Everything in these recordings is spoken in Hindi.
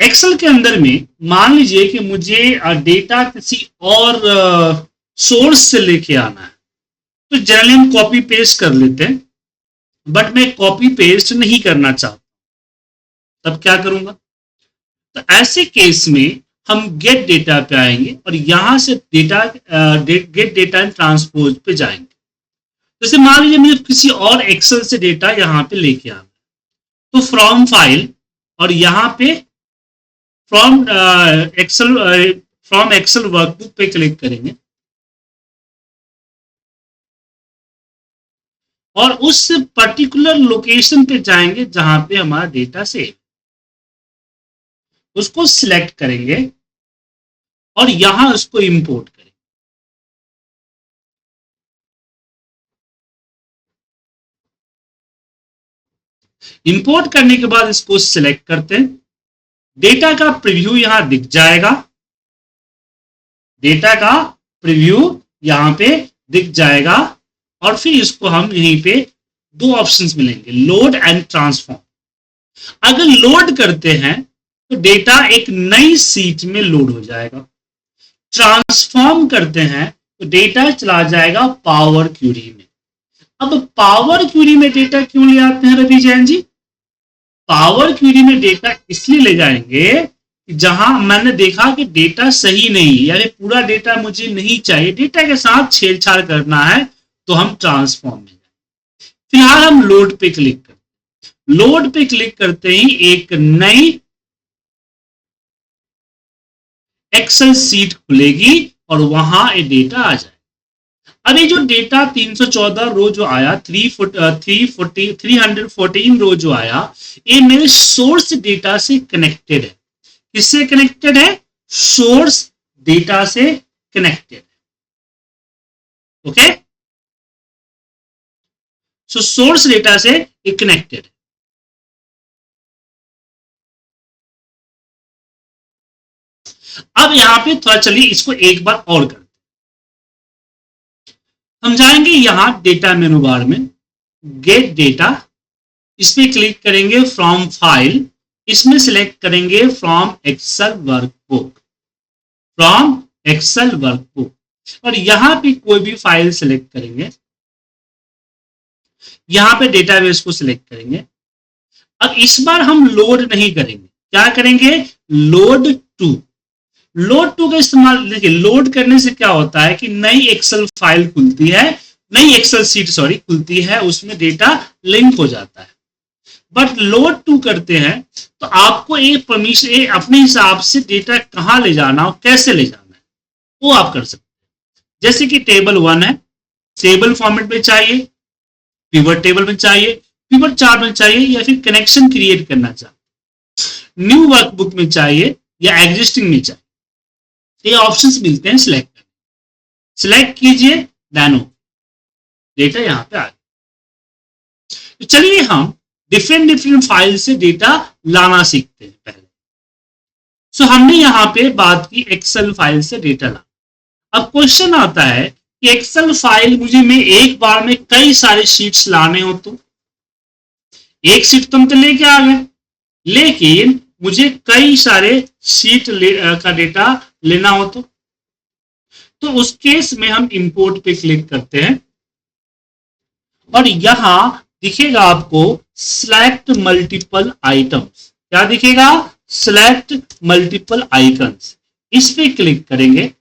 एक्सेल के अंदर में मान लीजिए कि मुझे डेटा किसी और सोर्स से लेके आना है, तो जनरली हम कॉपी पेस्ट कर लेते हैं, बट मैं कॉपी पेस्ट नहीं करना चाहता, तब क्या करूंगा? तो ऐसे केस में हम गेट डेटा पे आएंगे और यहां से data gate data and transpose पे जाएंगे। जैसे मान लीजिए मुझे किसी और एक्सेल से डेटा यहां पे लेके आना, तो फ्रॉम फाइल और यहां पे from Excel from Excel workbook पे क्लिक करेंगे और उस पर्टिकुलर लोकेशन पे जाएंगे जहां पे हमारा डेटा सेव, उसको सिलेक्ट करेंगे और यहां उसको इंपोर्ट करेंगे। इंपोर्ट करने के बाद इसको सिलेक्ट करते हैं, डेटा का प्रीव्यू यहां दिख जाएगा, डेटा का प्रीव्यू यहां पे दिख जाएगा और फिर इसको हम यहीं पे दो ऑप्शंस मिलेंगे, लोड एंड ट्रांसफॉर्म। अगर लोड करते हैं तो डेटा एक नई सीट में लोड हो जाएगा, ट्रांसफॉर्म करते हैं तो डेटा चला जाएगा पावर क्यूरी में। अब पावर क्यूरी में डेटा क्यों ले आते हैं रवि जैन जी? पावर क्यूरी में डेटा इसलिए ले जाएंगे जहां मैंने देखा कि डेटा सही नहीं है, यानी पूरा डेटा मुझे नहीं चाहिए, डेटा के साथ छेड़छाड़ करना है, तो हम ट्रांसफॉर्म में जाए। फिलहाल हम लोड पे क्लिक करते, लोड पे क्लिक करते ही एक नई एक्सेल सीट खुलेगी और वहां ये डेटा आ जाए। अब ये जो डेटा 314 रो जो आया, 314 रो जो आया, ये मेरे सोर्स डेटा से कनेक्टेड है। किससे कनेक्टेड है? सोर्स डेटा से कनेक्टेड। ओके, सो सोर्स डेटा से ये कनेक्टेड है। अब यहां पे थोड़ा चलिए इसको एक बार और करते, हम जाएंगे यहां डेटा मेनू बार में, गेट डेटा, इस पर क्लिक करेंगे, फ्रॉम फाइल, इसमें सिलेक्ट करेंगे from Excel workbook, from Excel workbook और यहां पे कोई भी फाइल सिलेक्ट करेंगे, यहां पे डेटाबेस को सिलेक्ट करेंगे। अब इस बार हम लोड नहीं करेंगे, क्या करेंगे? Load to. लोड टू का इस्तेमाल देखिए, लोड करने से क्या होता है कि नई एक्सेल फाइल खुलती है, नई एक्सेल सीट सॉरी खुलती है, उसमें डेटा लिंक हो जाता है। बट लोड टू करते हैं तो आपको एक परमिशन अपने हिसाब से डेटा कहां ले जाना हो, कैसे ले जाना है, वो आप कर सकते हैं। जैसे कि टेबल वन है, टेबल फॉर्मेट में चाहिए, पिवट टेबल में चाहिए, पिवट चार्ट में चाहिए, या फिर कनेक्शन क्रिएट करना चाहिए, न्यू वर्कबुक में चाहिए या एग्जिस्टिंग में चाहिए, ये ऑप्शंस मिलते हैं सिलेक्ट करने, सिलेक्ट कीजिए, डैनो डेटा यहां पे आ गया। तो चलिए हम डिफरेंट डिफरेंट फाइल से डेटा लाना सीखते हैं पहले। सो हमने यहां पे बात की एक्सेल फाइल से डेटा ला। अब क्वेश्चन आता है कि एक्सेल फाइल मुझे में एक बार में कई सारे शीट्स लाने हो, तो एक सीट तो हम तो लेके आ गए, लेकिन मुझे कई सारे का डेटा लेना हो, तो उस केस में हम इंपोर्ट पे क्लिक करते हैं और यहां दिखेगा आपको सिलेक्ट मल्टीपल आइटम्स, क्या दिखेगा? सिलेक्ट मल्टीपल आइकन्स, इस पे क्लिक करेंगे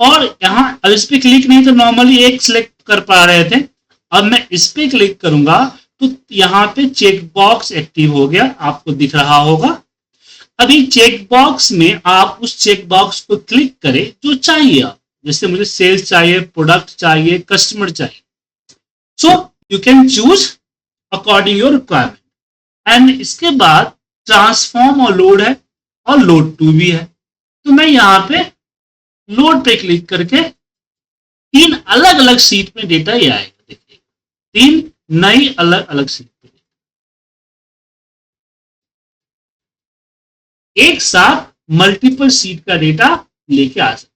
और यहां अब इस पे क्लिक नहीं तो नॉर्मली एक सिलेक्ट कर पा रहे थे, अब मैं इस पे क्लिक करूंगा तो यहां पे चेक बॉक्स एक्टिव हो गया, आपको दिख रहा होगा। अभी चेक बॉक्स में आप उस चेक बॉक्स को क्लिक करें जो चाहिए आप, जैसे मुझे सेल्स चाहिए, प्रोडक्ट चाहिए, कस्टमर चाहिए, so you can choose according your requirement. And इसके बाद ट्रांसफॉर्म और लोड है और लोड टू भी है, तो मैं यहां पे लोड पे क्लिक करके तीन अलग अलग सीट में डेटा ये आएगा, देखिए तीन नई अलग अलग सीट पे एक साथ मल्टीपल सीट का डेटा लेके आ सकते।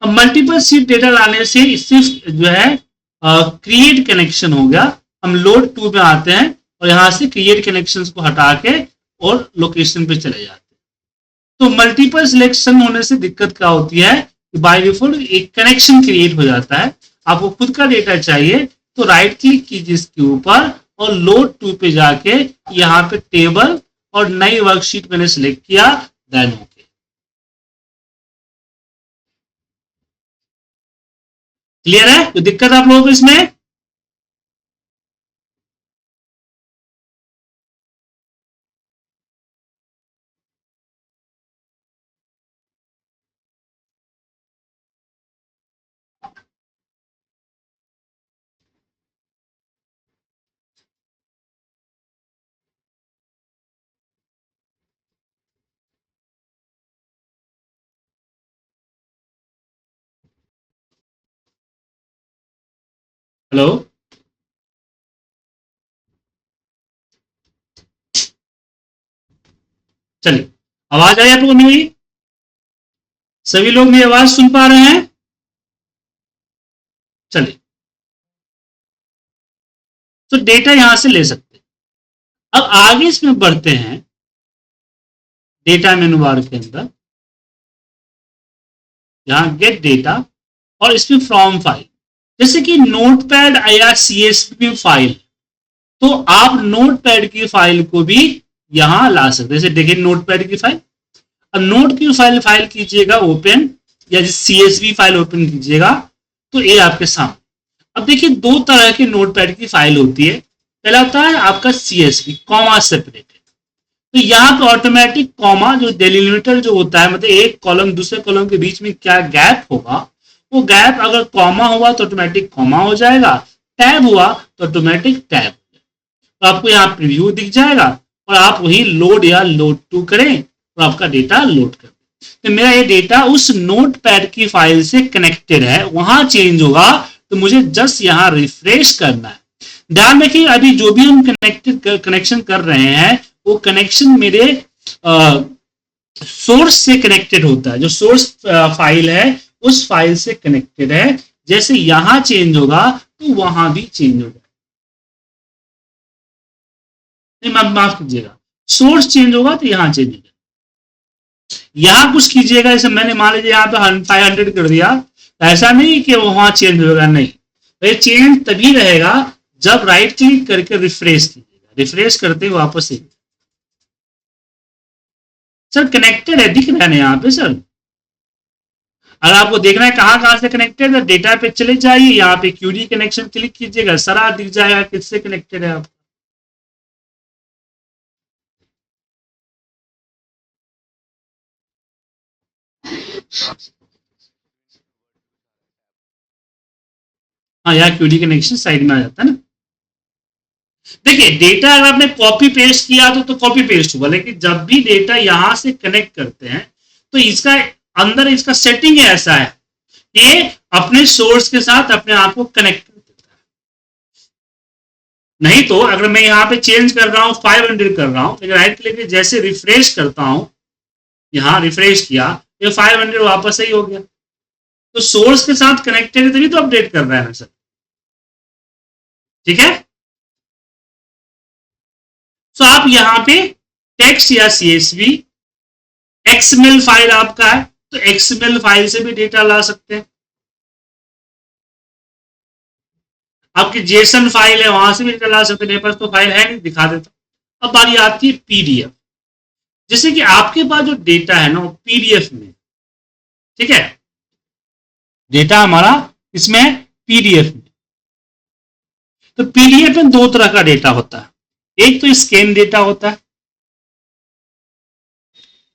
अब मल्टीपल सीट डेटा लाने से सिर्फ जो है क्रिएट कनेक्शन हो गया। हम लोड 2 में आते हैं और यहां से क्रिएट कनेक्शन को हटा के और लोकेशन पे चले जाते हैं। तो मल्टीपल सिलेक्शन होने से दिक्कत क्या होती है कि बाय डिफॉल्ट एक कनेक्शन क्रिएट हो जाता है। आपको खुद का डेटा चाहिए तो राइट क्लिक कीजिए इसके ऊपर और लोड 2 पे जाके यहाँ पे टेबल और नई वर्कशीट मैंने सिलेक्ट किया, देन ओके। क्लियर है? तो दिक्कत आप लोगों को इसमें? हेलो, चलिए आवाज आई आप लोगों को मेरी? सभी लोग मेरी आवाज सुन पा रहे हैं? चलिए, तो डेटा यहां से ले सकते हैं। अब आगे इसमें बढ़ते हैं डेटा मेनू बार के अंदर, यहां गेट डेटा और इसमें फ्रॉम फाइल, जैसे कि नोटपैड या सीएसवी फाइल, तो आप नोटपैड की फाइल को भी यहां ला सकते हैं। जैसे देखिए नोटपैड की फाइल, अब नोट की फाइल कीजिएगा ओपन, या सीएसवी फाइल ओपन कीजिएगा तो ये आपके सामने। अब देखिए दो तरह के नोटपैड की फाइल होती है। पहला होता है आपका सीएसवी कॉमा सेपरेटेड, तो यहाँ पे ऑटोमेटिक कॉमा जो डेलिमिटर जो होता है, मतलब एक कॉलम दूसरे कॉलम के बीच में क्या गैप होगा, वो गैप अगर कॉमा हुआ तो ऑटोमेटिक कॉमा हो जाएगा, टैब हुआ तो ऑटोमेटिक टैब। तो आपको यहाँ प्रीव्यू दिख जाएगा और आप वही लोड या लोड टू करें और आपका डेटा लोड कर। तो मेरा ये डेटा उस नोटपैड की फाइल से कनेक्टेड है, वहां चेंज होगा तो मुझे जस्ट यहाँ रिफ्रेश करना है। ध्यान रखिए अभी जो भी हम कनेक्शन कर रहे हैं वो कनेक्शन मेरे सोर्स से कनेक्टेड होता है। जो सोर्स फाइल है उस फाइल से कनेक्टेड है। जैसे यहां चेंज होगा तो वहां भी चेंज होगा। नहीं, माफ कीजिएगा, सोर्स चेंज होगा तो यहां चेंज होगा। यहां कुछ कीजिएगा, जैसे मैंने मान लीजिए यहाँ पे 500 कर दिया, ऐसा नहीं कि वहां चेंज होगा, नहीं, ये चेंज तभी रहेगा जब राइट क्लिक करके रिफ्रेश कीजिएगा। रिफ्रेश करते ही वापस ही सर कनेक्टेड है, दिख रहा है ना यहाँ पे सर। अगर आपको देखना है कहां कहां से कनेक्टेड है, डेटा पे चले जाइए, यहाँ पे क्यूरी कनेक्शन क्लिक कीजिएगा, सारा दिख जाएगा किससे कनेक्टेड है आप। हाँ, यहाँ क्यूरी कनेक्शन साइड में आ जाता है ना। देखिए डेटा अगर आपने कॉपी पेस्ट किया तो कॉपी पेस्ट हुआ, लेकिन जब भी डेटा यहां से कनेक्ट करते हैं तो इसका अंदर इसका सेटिंग ऐसा है कि अपने सोर्स के साथ अपने आप को कनेक्ट कर देता है। नहीं तो अगर मैं यहाँ पे चेंज कर रहा हूँ 500 कर रहा हूँ, लेकिन राइट क्लिक जैसे रिफ्रेश करता हूं, यहाँ रिफ्रेश किया, ये 500 वापस ही हो गया। तो सोर्स के साथ कनेक्टेड है तभी तो अपडेट कर रहा है ना सर, ठीक है। तो आप यहाँ पे टेक्स्ट या सीएसवी एक्सएमएल फाइल आपका है तो एक्सएमएल फाइल से भी डेटा ला सकते हैं। आपकी जेसन फाइल है वहां से भी डेटा ला सकते हैं। मेरे पास तो फाइल है नहीं, दिखा देता। अब बारी आती है पीडीएफ। जैसे कि आपके पास जो डेटा है ना वो पीडीएफ में, ठीक है, डेटा हमारा इसमें पीडीएफ में। तो पीडीएफ में दो तरह का डेटा होता है, एक तो स्कैन डेटा होता है,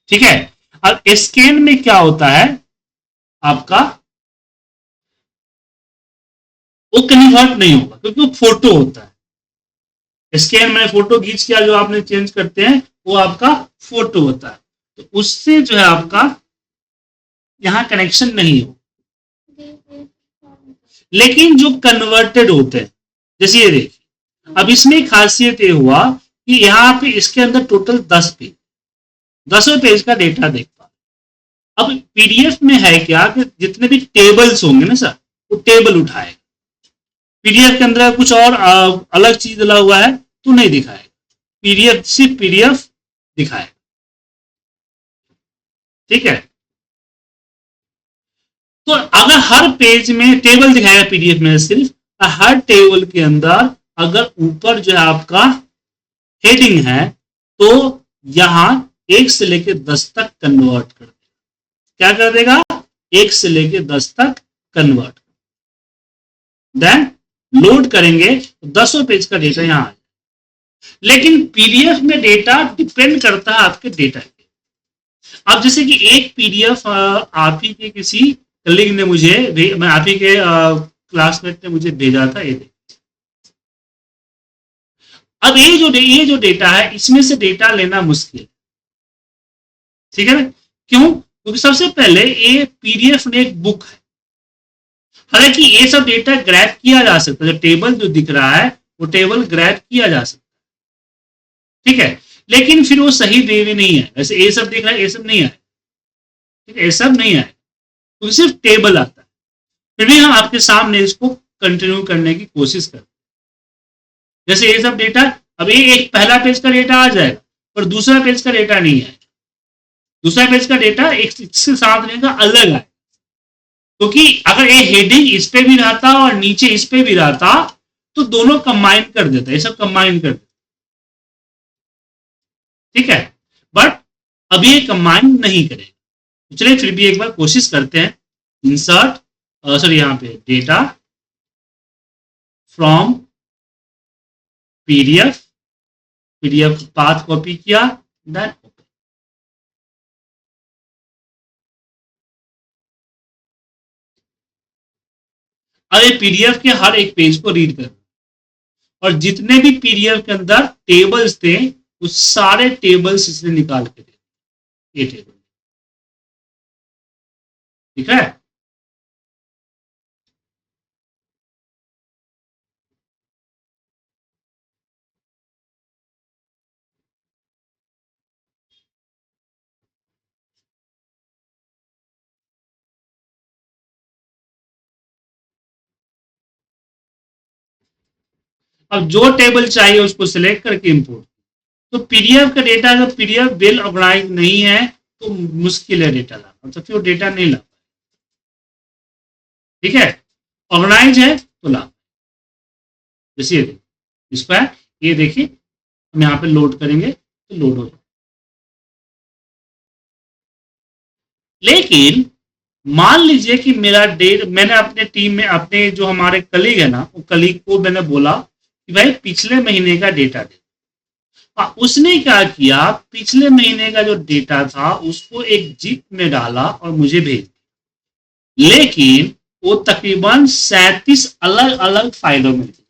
ठीक है। और स्कैन में क्या होता है आपका, वो कन्वर्ट नहीं होगा क्योंकि वो फोटो होता है। स्कैन में फोटो खींच के जो आपने चेंज करते हैं वो आपका फोटो होता है, तो उससे जो है आपका यहां कनेक्शन नहीं हो। लेकिन जो कन्वर्टेड होते हैं, जैसे ये देखिए, अब इसमें खासियत ये हुआ कि यहाँ पे इसके अंदर टोटल 10 पेज, 10 पेज का डेटा देख पा। अब पीडीएफ में है क्या कि जितने भी टेबल्स होंगे ना सर, वो टेबल उठाएगा। पीडीएफ के अंदर कुछ और अलग चीज डला हुआ है तो नहीं दिखाएगा, पीडीएफ सिर्फ पीडीएफ दिखाएगा। ठीक है, तो अगर हर पेज में टेबल दिखाएगा पीडीएफ में सिर्फ, हर टेबल के अंदर अगर ऊपर जो है आपका हेडिंग है तो यहां 1 से लेकर 10 तक कन्वर्ट कर देगा। क्या कर देगा? 1 से लेकर 10 तक कन्वर्ट। देन लोड करेंगे तो 10 पेज का डेटा यहां आ जाए। लेकिन पीडीएफ में डेटा डिपेंड करता है आपके डेटा पे। अब जैसे कि एक पीडीएफ आप ही के किसी कलीग ने मुझे, मैं आप ही के क्लासमेट ने मुझे भेजा था, ये अब ये जो डेटा है इसमें से डेटा लेना मुश्किल है। ठीक है ना? क्यों? क्योंकि सबसे पहले ये पीडीएफ में एक बुक है। हालांकि ये सब डेटा ग्रैब किया जा सकता है, जो टेबल जो दिख रहा है वो टेबल ग्रैब किया जा सकता है। ठीक है, लेकिन फिर वो सही वे में नहीं है। वैसे ये सब दिख रहा है, ये सब नहीं है, ठीक है, ये सब नहीं है, तो सिर्फ टेबल आता है। फिर भी हम आपके सामने इसको कंटिन्यू करने की कोशिश करते हैं। जैसे ये सब डेटा, अब ये एक पहला पेज का डेटा आ जाएगा पर दूसरा पेज का डेटा नहीं है। दूसरा पेज का डेटा एक इसके साथ रहेगा, अलग है। क्योंकि अगर ये हेडिंग इस पे भी रहता और नीचे इस पे भी रहता तो दोनों कंबाइन कर देता, ये सब कंबाइन कर देता। ठीक है, बट अभी ये कंबाइन नहीं करेगा। चलिए फिर भी एक बार कोशिश करते हैं। इंसर्ट, सॉरी यहां पे data from PDF, PDF path copy किया, देन ओके। अब ये पीडीएफ के हर एक पेज को रीड करना और जितने भी पीडीएफ के अंदर टेबल्स थे उस सारे टेबल्स इसने निकाल के दे, ये टेबल। ठीक है, अब जो टेबल चाहिए उसको सिलेक्ट करके इंपोर्ट। तो पीडीएफ का डेटा अगर पीडीएफ वेल ऑर्गेनाइज नहीं है तो मुश्किल है डेटा लाना, तो फिर वो डेटा नहीं ला। ठीक है, ऑर्गेनाइज है तो ला। जैसे ये देखिए, इसको है, ये देखिए हम यहाँ पे लोड करेंगे तो लोड हो जाए। लेकिन मान लीजिए कि मेरा डेट, मैंने अपने टीम में अपने जो हमारे कलीग है ना, वो कलीग को मैंने बोला कि भाई पिछले महीने का डेटा दे। उसने क्या किया, पिछले महीने का जो डेटा था उसको एक जिप में डाला और मुझे भेज दिया। लेकिन वो तकरीबन 37 अलग अलग फाइलों में थी।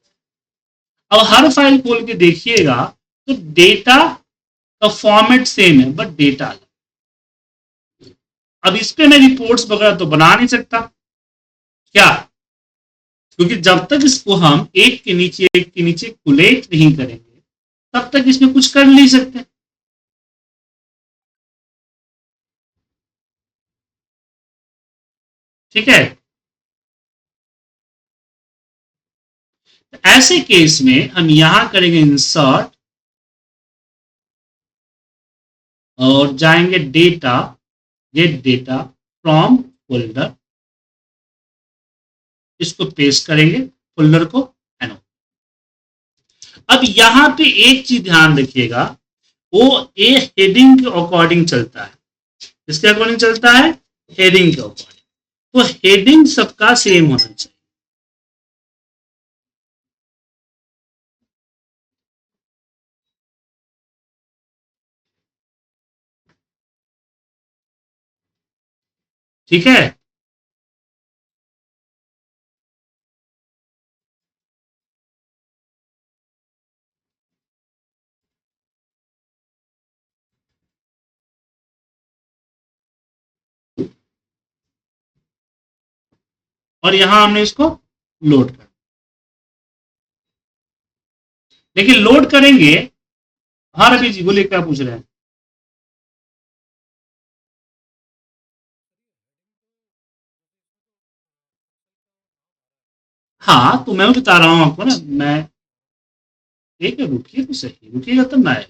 अब हर फाइल खोल के देखिएगा तो डेटा का फॉर्मेट सेम है बट डेटा अलग। अब इस पे मैं रिपोर्ट्स वगैरह तो बना नहीं सकता, क्या? क्योंकि जब तक इसको हम एक के नीचे कुलेट नहीं करेंगे तब तक इसमें कुछ कर नहीं सकते। ठीक है, ऐसे केस में हम यहां करेंगे इंसर्ट और जाएंगे data, gate data from folder, इसको पेस्ट करेंगे फोल्डर को एनो। अब यहां पे एक चीज ध्यान रखिएगा, वो ए हेडिंग के अकॉर्डिंग चलता है। इसके अकॉर्डिंग चलता है, हेडिंग के अकॉर्डिंग। तो हेडिंग सबका सेम होना चाहिए। ठीक है, और यहां हमने इसको लोड कर, लेकिन लोड करेंगे। हाँ रवि जी बोलिए, क्या पूछ रहे हैं? हाँ तो मैं बता रहा हूँ आपको ना, मैं एक रुकिए तो सही, रुकिएगा तब ना आएगा।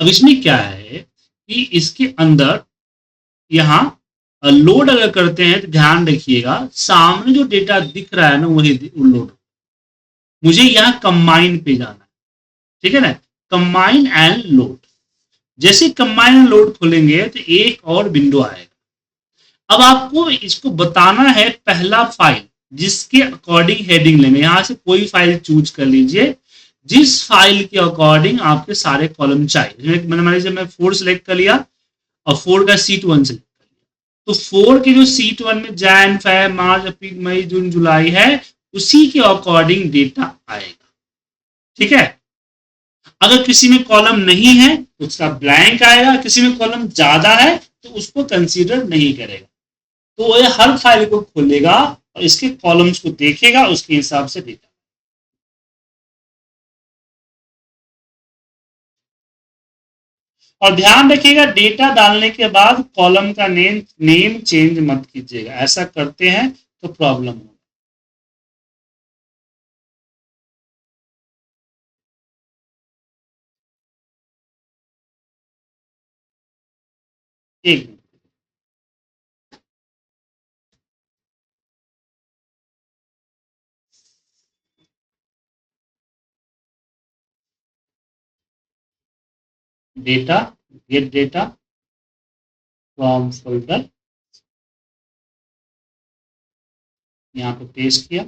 अब इसमें क्या है कि इसके अंदर यहाँ लोड अगर करते हैं तो ध्यान रखिएगा, सामने जो डेटा दिख रहा है ना वही लोड, मुझे यहाँ कंबाइन पे जाना है, ठीक है ना, कंबाइन एंड लोड। जैसे कंबाइन एंड लोड खोलेंगे तो एक और विंडो आएगा। अब आपको इसको बताना है पहला फाइल जिसके अकॉर्डिंग हेडिंग लेंगे, यहां से कोई फाइल चूज कर लीजिए जिस फाइल के अकॉर्डिंग आपके सारे कॉलम चाहिए। मैंने मान लीजिए मैं 4 सेलेक्ट कर लिया और 4 का सीट 1 सेलेक्ट कर लिया, तो 4 के जो सीट 1 में जैन, फेब, मार्च, अप्रैल, मई, जून, जुलाई है, उसी के अकॉर्डिंग डेटा आएगा, ठीक है। अगर किसी में कॉलम नहीं है तो उसका ब्लैंक आएगा, किसी में कॉलम ज्यादा है तो उसको कंसीडर नहीं करेगा। तो ये हर फाइल को खोलेगा और इसके कॉलम्स को देखेगा, उसके हिसाब से डेटा। और ध्यान रखिएगा डेटा डालने के बाद कॉलम का नेम चेंज मत कीजिएगा, ऐसा करते हैं तो प्रॉब्लम होगा। एक data, gate data from folder, यहाँ पे पेस्ट किया,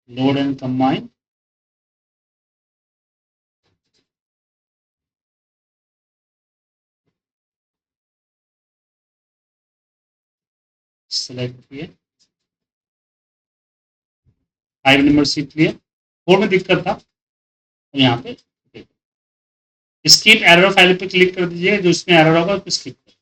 लोड एंड कंबाइन, सेलेक्ट किए, 5 नंबर सीट लिए, 4 में दिक्कत था, यहाँ पे स्किप एरर फाइल पे क्लिक कर दीजिए, जो इसमें एरर होगा उसको स्किप कर।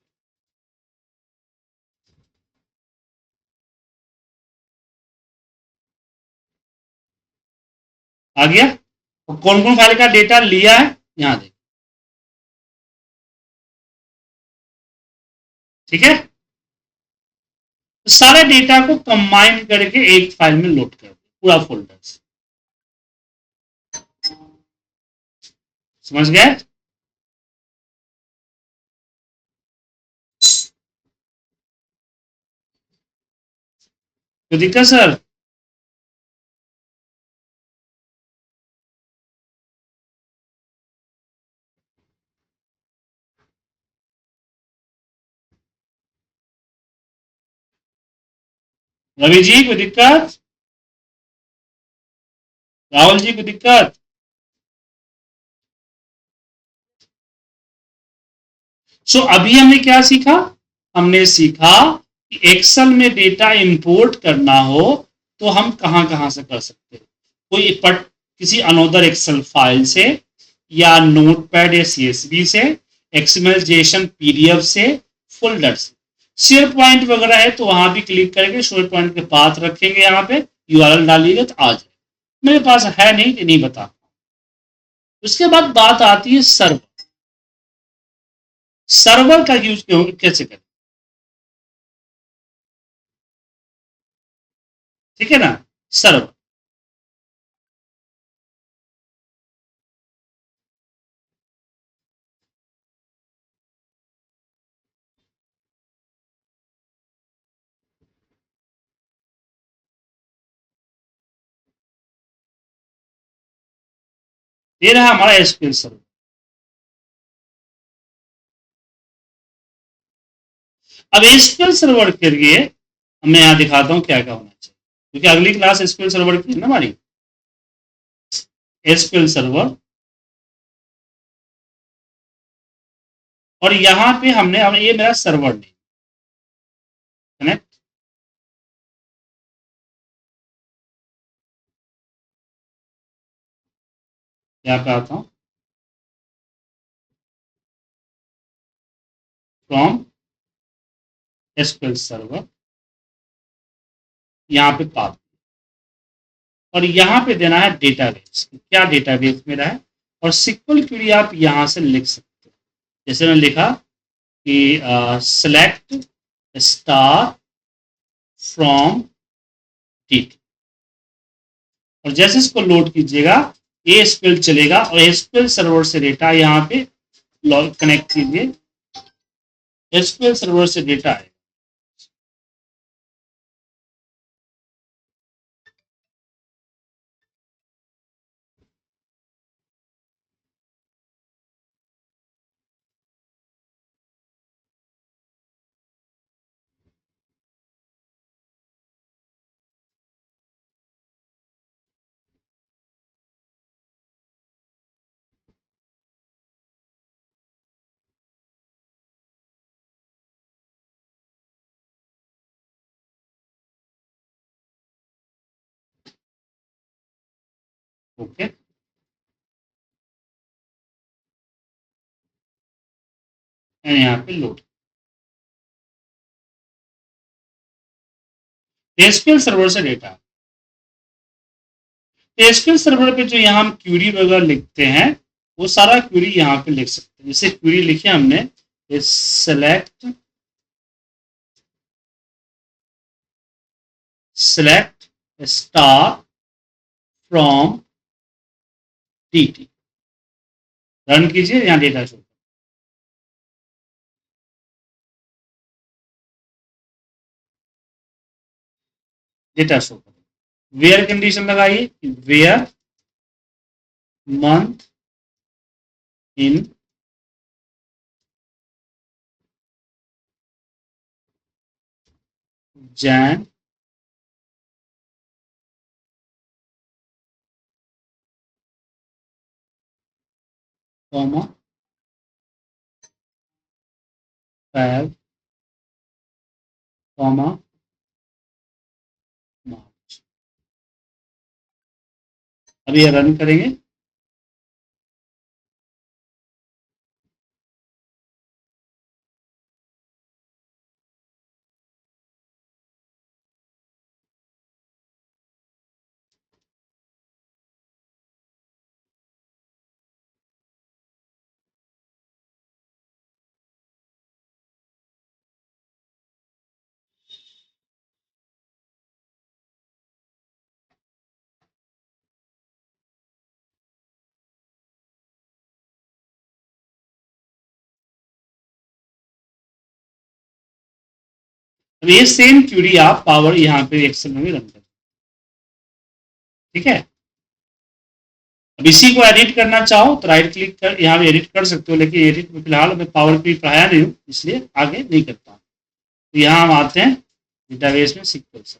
आ गया। तो कौन कौन फाइल का डेटा लिया है यहाँ देखिए, ठीक है। तो सारे डेटा को कंबाइन करके एक फाइल में लोड कर दे, पूरा फोल्डर से, समझ गए। तो दिक्कत सर, रवि जी कोई दिक्कत, राहुल जी कोई दिक्कत। सो अभी हमने क्या सीखा, हमने सीखा कि एक्सेल में डेटा इंपोर्ट करना हो तो हम कहां कहां से कर सकते हैं, कोई किसी अनोदर एक्सेल फाइल से, या नोटपैड या सीएसवी से, एक्सएमएल पीडीएफ से, फोल्डर से, शेयर पॉइंट वगैरह है तो वहां भी क्लिक करके शेयर पॉइंट के पास रखेंगे, यहाँ पे यूआरएल डालिएगा तो आ जाए। मेरे पास है नहीं तो नहीं बता। उसके बाद बात आती है सर्वर, सर्वर का यूज कैसे करें, ठीक है ना। सर्वर, ये रहा हमारा एसक्यूएल सर्वर। अब एसक्यूएल सर्वर के लिए मैं यहाँ दिखाता हूँ क्या क्या होना चाहिए, क्योंकि अगली क्लास एसक्यूएल सर्वर की है ना हमारी। एसक्यूएल सर्वर, और यहाँ पे हमने, अब ये मेरा सर्वर नेम, कनेक्ट, यहाँ पे आता हूँ, फ्रॉम एसक्यूएल सर्वर, यहाँ पे पाथ, और यहाँ पे देना है डेटाबेस, क्या डेटाबेस मेरा है, और सिक्वल क्वेरी आप यहाँ से लिख सकते हो। जैसे मैं लिखा कि सेलेक्ट स्टार फ्रॉम टीटी, और जैसे इसको लोड कीजिएगा ये एसक्यूएल चलेगा और एसक्यूएल सर्वर से डेटा यहाँ पे कनेक्ट कीजिए, एसक्यूएल सर्वर से डेटा है। ओके, यहाँ पे लोड एसक्यूएल सर्वर से डेटा, एसक्यूएल सर्वर पे जो यहाँ हम क्यूरी वगैरह लिखते हैं वो सारा क्यूरी यहाँ पे लिख सकते हैं। जैसे क्यूरी लिखे हमने select star from TT, run कीजिए, यहाँ डेटा शो, डेटा शो करें। वेयर कंडीशन लगाइए, where month in Jan comma Feb comma March. अभी ये रन करेंगे, अब ये सेम क्यूरी आप पावर यहाँ पे एक्सेल में भी रन करें, ठीक है। अब इसी को एडिट करना चाहो तो राइट क्लिक कर यहाँ पे एडिट कर सकते हो, लेकिन एडिट में फिलहाल मैं पावर पी पढ़ाया नहीं हूँ इसलिए आगे नहीं करता हूँ। तो यहाँ हम आते हैं डेटाबेस में सीक्वल से,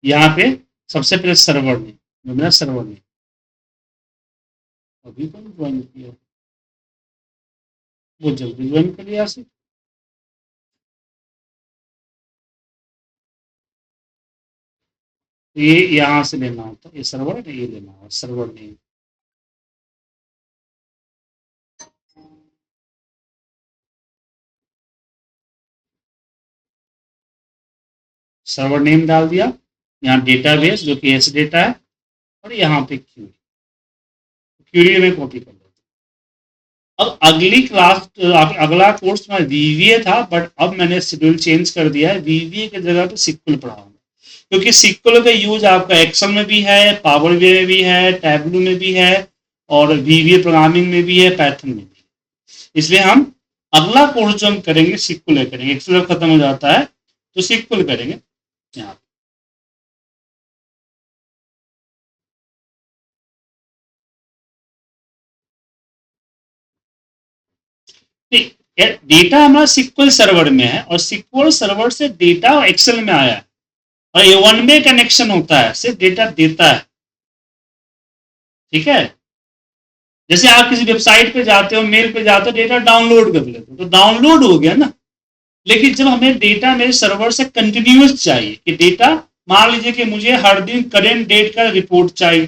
यहाँ पे सबसे पहले सर्वर ने, जो मेरा सर्वर ने अभी तो ज्वाइन किया, वो जल्दी ज्वाइन कर लिया से, ये यहाँ से लेना होता है, ये सर्वर है, ये लेना होगा सर्वर नेम, सर्वर नेम डाल दिया, यहाँ डेटाबेस जो कि एस डेटा है, और यहाँ पे क्यूरी, क्यूरी में कॉपी कर लेते। अब अगली क्लास, अगला कोर्स में वीवीए था, बट अब मैंने शेड्यूल चेंज कर दिया है, वीवीए की जगह पे सिक्वल पढ़ाऊंगा, क्योंकि सिक्वल का यूज आपका एक्सेल में भी है, पावर बी में भी है, टैबलू में भी है, और वीवीए प्रोग्रामिंग में भी है, पाइथन में भी है। इसलिए हम अगला कोर्स जो हम करेंगे सिक्वल करेंगे, एक्सेल खत्म हो जाता है तो सिक्वल करेंगे यहाँ डेटा हमारा सिक्वल सर्वर में है और सिक्वल सर्वर से डेटा एक्सेल में आया है, और ये वन वे कनेक्शन होता है, सिर्फ डेटा देता है, ठीक है। जैसे आप किसी वेबसाइट पे जाते हो, मेल पे जाते हो, डेटा डाउनलोड कर लेते हो तो डाउनलोड हो गया ना, लेकिन जब हमें डेटा मेरे सर्वर से कंटिन्यूस चाहिए कि डेटा, मान लीजिए कि मुझे हर दिन करेंट डेट का रिपोर्ट चाहिए,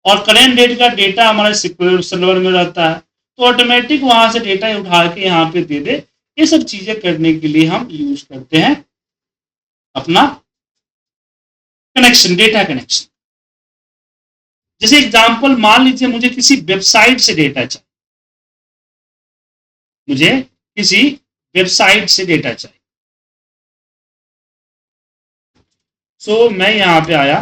और करेंट डेट का डेटा हमारे SQL सर्वर में रहता है, तो ऑटोमेटिक वहां से डेटा उठा के यहाँ पे दे दे। ये सब चीजें करने के लिए हम यूज करते हैं अपना कनेक्शन, डेटा कनेक्शन। जैसे एग्जांपल मान लीजिए मुझे किसी वेबसाइट से डेटा चाहिए, मुझे किसी वेबसाइट से डेटा चाहिए। सो मैं यहां पे आया,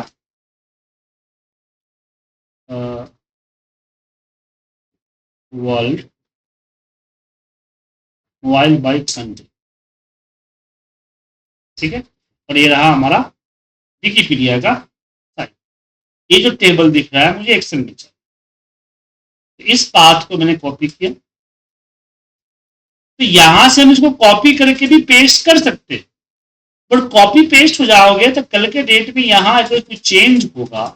वर्ल्ड मोबाइल बाई कंट्री, ठीक है, और ये रहा हमारा विकिपीडिया का साइट। ये जो टेबल दिख रहा है मुझे एक्सेल में चाहिए, तो इस पाथ को मैंने कॉपी किया, तो यहां से हम इसको कॉपी करके भी पेस्ट कर सकते हैं, बट कॉपी पेस्ट हो जाओगे तो कल के डेट में यहां अगर कुछ चेंज होगा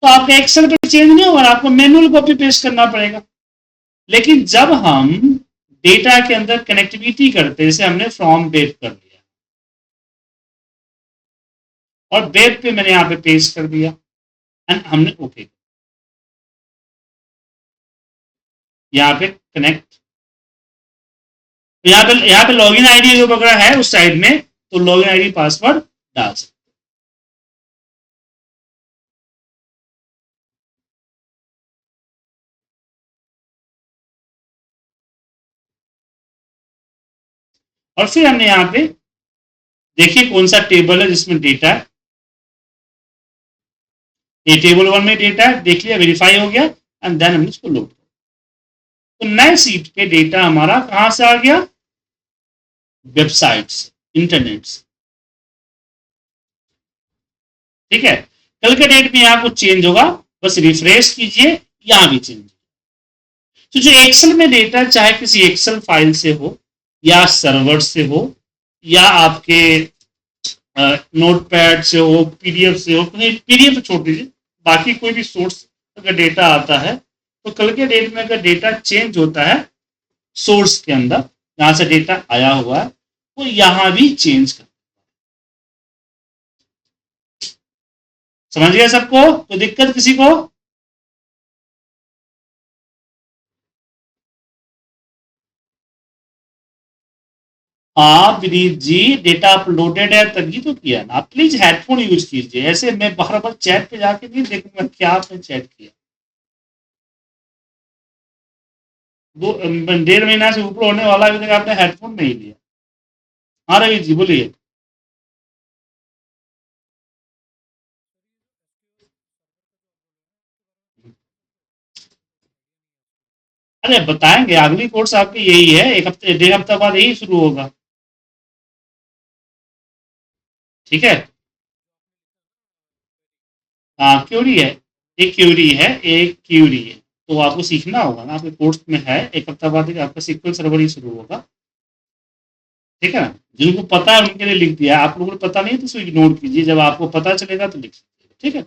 तो आपका एक्सेल पे चेंज नहीं होगा, आपको मैनुअल कॉपी पेस्ट करना पड़ेगा। लेकिन जब हम डेटा के अंदर कनेक्टिविटी करते हैं, जैसे हमने फ्रॉम वेब कर लिया और वेब पे मैंने यहां पे पेस्ट कर दिया एंड हमने ओके, यहाँ पे कनेक्ट, यहाँ पे लॉगिन आईडी जो वगैरह है उस साइड में, तो लॉगिन आईडी पासवर्ड डाल सकते। और फिर हमने यहाँ पे देखिए कौन सा टेबल है जिसमें डेटा है, ये टेबल 1 में डेटा है, देख लिया, वेरीफाई हो गया एंड देन हमने इसको लोड किया। तो नए सीट पे डेटा हमारा कहां से आ गया, वेबसाइट से, इंटरनेट से, ठीक है। कल के डेट में यहां कुछ चेंज होगा, बस रिफ्रेश कीजिए, यहां भी चेंज। तो जो एक्सेल में डेटा, चाहे किसी एक्सेल फाइल से हो या सर्वर से हो या आपके नोटपैड से हो, पीडीएफ से हो, पीडीएफ तो छोड़ दीजिए, बाकी कोई भी सोर्स अगर डेटा आता है, तो कल के डेट में अगर डेटा चेंज होता है सोर्स के अंदर, जहां से डेटा आया हुआ है, वो यहां भी चेंज कर, समझ गया सबको, तो दिक्कत किसी को? हाँ विनीत जी, डेटा अपलोडेड है तभी तो किया ना। आप प्लीज हेडफोन यूज कीजिए, ऐसे मैं बार बार चैट पे जाके नहीं देखूंगा क्या आपने चैट किया। 1.5 महीना से ऊपर होने वाला, अभी तक आपने हेडफोन नहीं लिया। हाँ रवि जी बोलिए। अरे बताएंगे, अगली कोर्स आपकी यही है, एक हफ्ते 1.5 हफ्ता बाद यही शुरू होगा, ठीक है। हाँ क्यूरी है, एक क्यूरी है, एक क्यूरी है, तो आपको सीखना होगा ना, आपके कोर्स में है, 1 हफ्ता बाद आपका SQL सर्वर ही शुरू होगा, ठीक है ना। जिनको पता है उनके लिए लिख दिया, आप लोगों को पता नहीं तो उसको इग्नोर कीजिए, जब आपको पता चलेगा तो लिख सकते, ठीक है।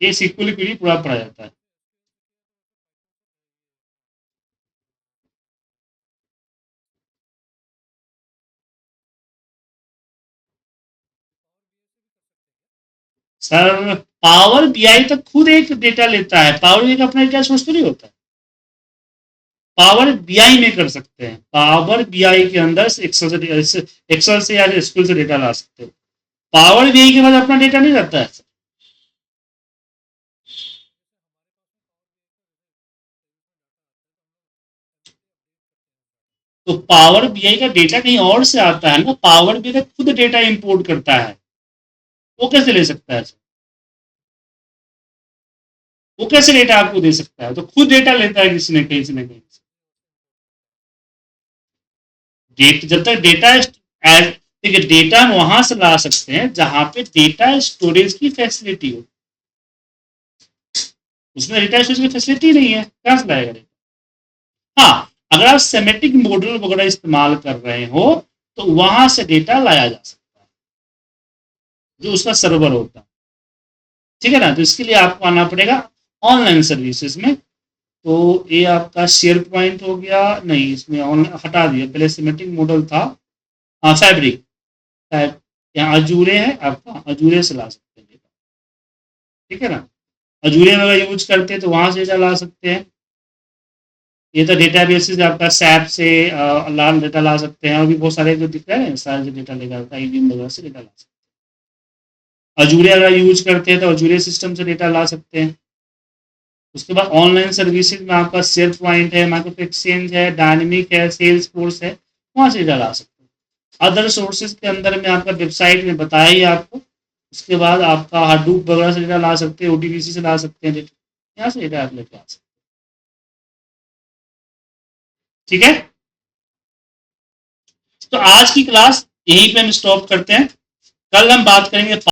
ये SQL क्यूरी पूरा पढ़ा जाता है। सर पावर बीआई तक खुद एक डेटा लेता है, पावर बीआई का अपना डेटा सोर्स थोड़ी होता है। पावर बीआई में कर सकते हैं, पावर बीआई के अंदर एक्सेल से या एसक्यूएल से डेटा ला सकते हो, पावर बीआई के बाद अपना डेटा नहीं रहता है। तो पावर बीआई का डेटा कहीं और से आता है ना, पावर बीआई खुद डेटा इंपोर्ट करता है, वो कैसे ले सकता है? वो कैसे डेटा आपको दे सकता है? तो खुद डेटा लेता है किसी ने कहीं से न कहीं से। जब तक डेटा देखिए, डेटा हम वहां से ला सकते हैं जहां पे डेटा स्टोरेज की फैसिलिटी हो, उसमें डेटा स्टोरेज की फैसिलिटी नहीं है, कहां से लाएगा डेटा? हाँ, अगर आप सेमेटिक मॉडल वगैरह इस्तेमाल कर रहे हो तो वहां से डेटा लाया जा सकता है, जो उसका सर्वर होता है, ठीक है ना। तो इसके लिए आपको आना पड़ेगा ऑनलाइन सर्विसेज में। तो ये आपका शेयर पॉइंट हो गया, नहीं इसमें हटा दिया, पहले सिमेटिक मॉडल था। हाँ फैब्रिक, यहाँ अजूरे है, आपका अजूरे से ला सकते हैं डेटा, ठीक है ना। अजूरे वगैरह यूज करते हैं तो वहां से डेटा ला सकते हैं। ये तो डेटा बेसिस आपका सैप से लाल डेटा ला सकते हैं, और भी बहुत सारे जो दिख रहे हैं सारे जो डेटा लेकर आता है IBM वगैरह से डेटा ला सकते हैं। अजूरे अगर यूज करते हैं तो अजूरे सिस्टम से डेटा ला सकते हैं। उसके बाद ऑनलाइन सर्विसेज में आपका सेल्फ पॉइंट है, माइक्रोसॉफ्ट एक्सचेंज है, डायनेमिक है, सेल्स फोर्स है, वहां से डेटा ला सकते हैं। अदर सोर्सेज के अंदर में आपका वेबसाइट में बताया ही आपको। उसके बाद आपका हडूप वगैरह से डेटा ला सकते हैं, ODBC से ला सकते हैं डेटा, यहाँ से डेटा आप लेके आ सकते हैं। ठीक है, तो आज की क्लास यहीं पे हम स्टॉप करते हैं। कल हम बात करेंगे